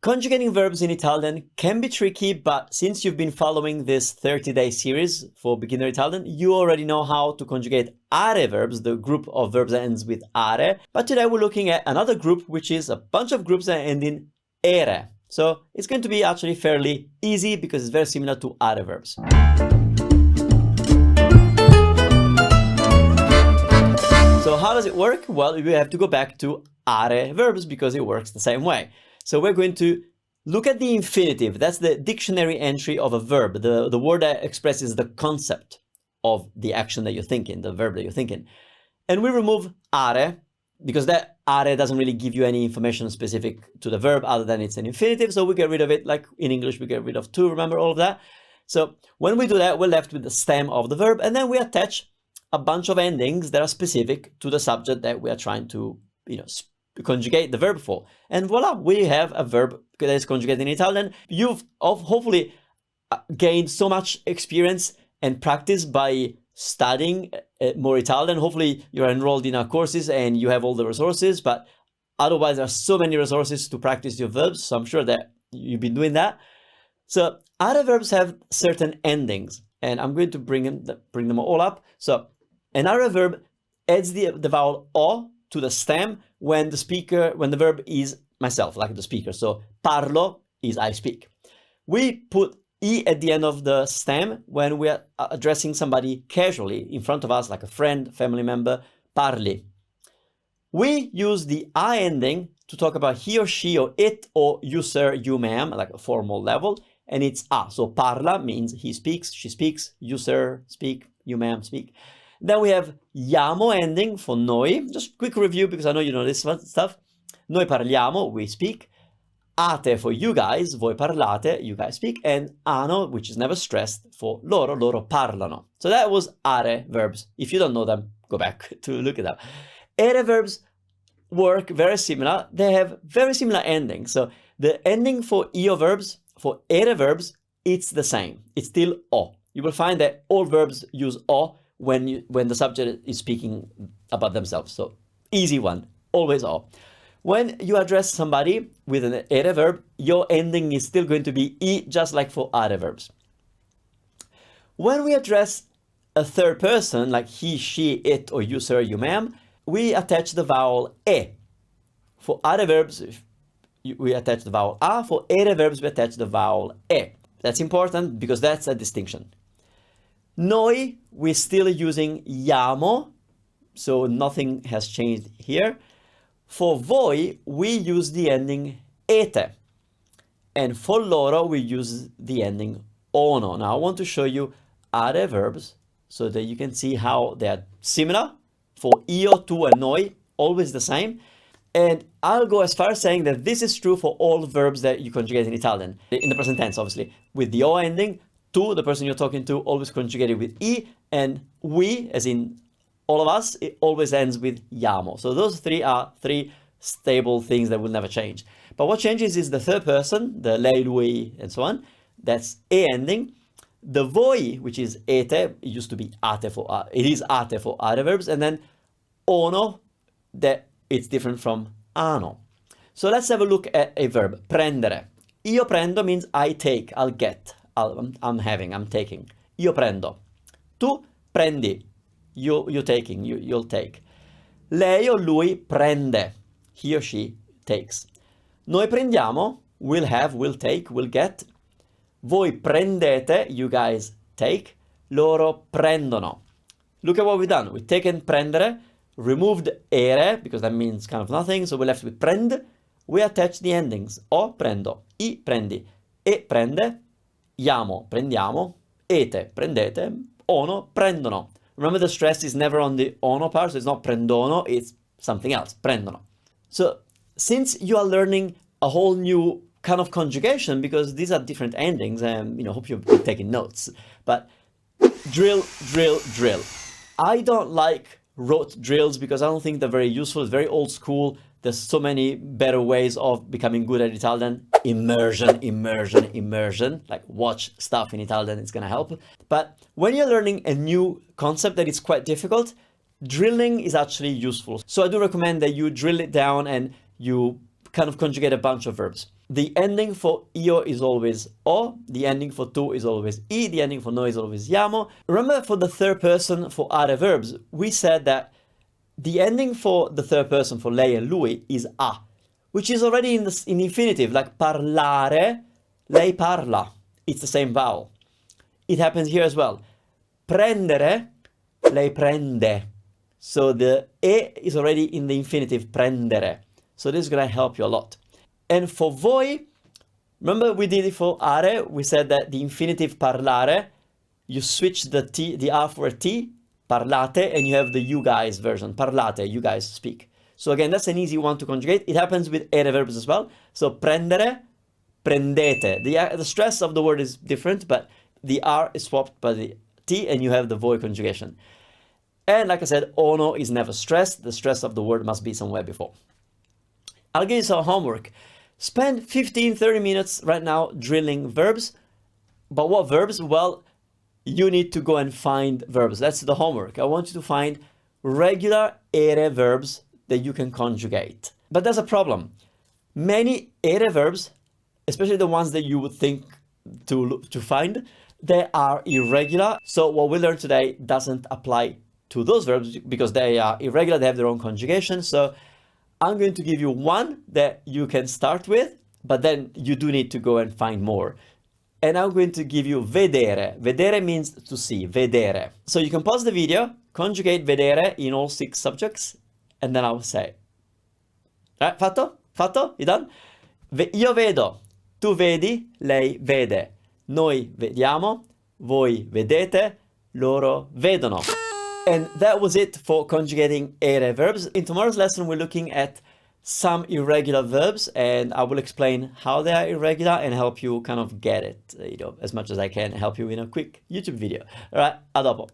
Conjugating verbs in Italian can be tricky, but since you've been following this 30-day series for beginner Italian, you already know how to conjugate are verbs, the group of verbs that ends with are. But today we're looking at another group, which is a bunch of groups that end in ere. So it's going to be actually fairly easy because it's very similar to are verbs. So how does it work? Well, we have to go back to are verbs because it works the same way. So we're going to look at the infinitive. That's the dictionary entry of a verb, the word that expresses the concept of the action that you're thinking, the verb that you're thinking. And we remove are because that are doesn't really give you any information specific to the verb other than it's an infinitive. So we get rid of it, like in English, we get rid of to, remember all of that? So when we do that, we're left with the stem of the verb, and then we attach a bunch of endings that are specific to the subject that we are trying to, conjugate the verb for. And voila, we have a verb that is conjugated in Italian. You've hopefully gained so much experience and practice by studying more Italian. Hopefully you're enrolled in our courses and you have all the resources, but otherwise there are so many resources to practice your verbs. So I'm sure that you've been doing that. So other verbs have certain endings, and I'm going to bring them all up. So an other verb adds the vowel o to the stem when the verb is myself, like the speaker. So parlo is I speak. We put e at the end of the stem when we are addressing somebody casually in front of us, like a friend, family member, parli. We use the a ending to talk about he or she or it or you sir, you ma'am, like a formal level, and it's a. So parla means he speaks, she speaks, you sir speak, you ma'am speak. Then we have iamo ending for noi. Just quick review because I know you know this stuff. Noi parliamo, we speak. Ate for you guys, voi parlate, you guys speak. And ano, which is never stressed, for loro, loro parlano. So that was are verbs. If you don't know them, go back to look it up. Ere verbs work very similar. They have very similar endings. So the ending for io verbs, for ere verbs, it's the same. It's still o. You will find that all verbs use o when the subject is speaking about themselves. So easy one, always o. When you address somebody with an ere verb, your ending is still going to be e, just like for are verbs. When we address a third person, like he, she, it, or you, sir, you, ma'am, we attach the vowel e. For are verbs, we attach the vowel a. For ere verbs, we attach the vowel e. That's important because that's a distinction. Noi, we're still using iamo, so nothing has changed here. For voi, we use the ending ete. And for loro, we use the ending ono. Now I want to show you are verbs so that you can see how they are similar. For io, tu, and noi, always the same. And I'll go as far as saying that this is true for all verbs that you conjugate in Italian. In the present tense, obviously. With the o ending, tu, the person you're talking to, always conjugated with e, and we, as in all of us, it always ends with iamo. So those three are three stable things that will never change. But what changes is the third person, the lei, lui, and so on. That's e ending. The voi, which is ete, it used to be ate for it is ate for are verbs, and then ono, that it's different from ano. So let's have a look at a verb, prendere. Io prendo means I take, I'll get. I'm having, I'm taking. Io prendo. Tu prendi. You're taking, you'll take. Lei o lui prende. He or she takes. Noi prendiamo, we'll have, we'll take, we'll get. Voi prendete, you guys take. Loro prendono. Look at what we've done. We've taken prendere, removed ere, because that means kind of nothing, so we're left with prend. We attach the endings. O prendo, I prendi, e prende, iamo, prendiamo, ete, prendete, ono, prendono. Remember, the stress is never on the ono part, so it's not prendono, it's something else, prendono. So since you are learning a whole new kind of conjugation, because these are different endings, and hope you've been taking notes, but drill, drill, drill. I don't like rote drills because I don't think they're very useful. It's very old school. There's so many better ways of becoming good at Italian. Immersion, immersion, immersion. Like watch stuff in Italian, it's gonna help. But when you're learning a new concept that is quite difficult, drilling is actually useful. So I do recommend that you drill it down and you kind of conjugate a bunch of verbs. the ending for io is always o, the ending for tu is always I, the ending for noi is always iamo. Remember, for the third person for are verbs, we said that the ending for the third person for lei and lui is a, which is already in the infinitive, like parlare, lei parla. It's the same vowel. It happens here as well. Prendere, lei prende. So the e is already in the infinitive, prendere. So this is going to help you a lot. And for voi, remember we did it for are, we said that the infinitive parlare, you switch the T, the R for a T, parlate, and you have the you guys version, parlate, you guys speak. So again, that's an easy one to conjugate. It happens with ere verbs as well. So prendere, prendete. The stress of the word is different, but the R is swapped by the T, and you have the voi conjugation. And like I said, ono is never stressed. The stress of the word must be somewhere before. I'll give you some homework. Spend 15-30 minutes right now drilling verbs. But what verbs? Well, you need to go and find verbs. That's the homework. I want you to find regular ere verbs that you can conjugate. But there's a problem. Many ere verbs, especially the ones that you would think to find, they are irregular. So what we learned today doesn't apply to those verbs because they are irregular, they have their own conjugation. So I'm going to give you one that you can start with, but then you do need to go and find more. And I'm going to give you vedere. Vedere means to see, vedere. So you can pause the video, conjugate vedere in all 6 subjects, and then I'll say. Right, fatto? Fatto? You done? Io vedo, tu vedi, lei vede. Noi vediamo, voi vedete, loro vedono. And that was it for conjugating ere verbs. In tomorrow's lesson, we're looking at some irregular verbs, and I will explain how they are irregular and help you kind of get it, as much as I can, help you in a quick YouTube video. All right, a dopo.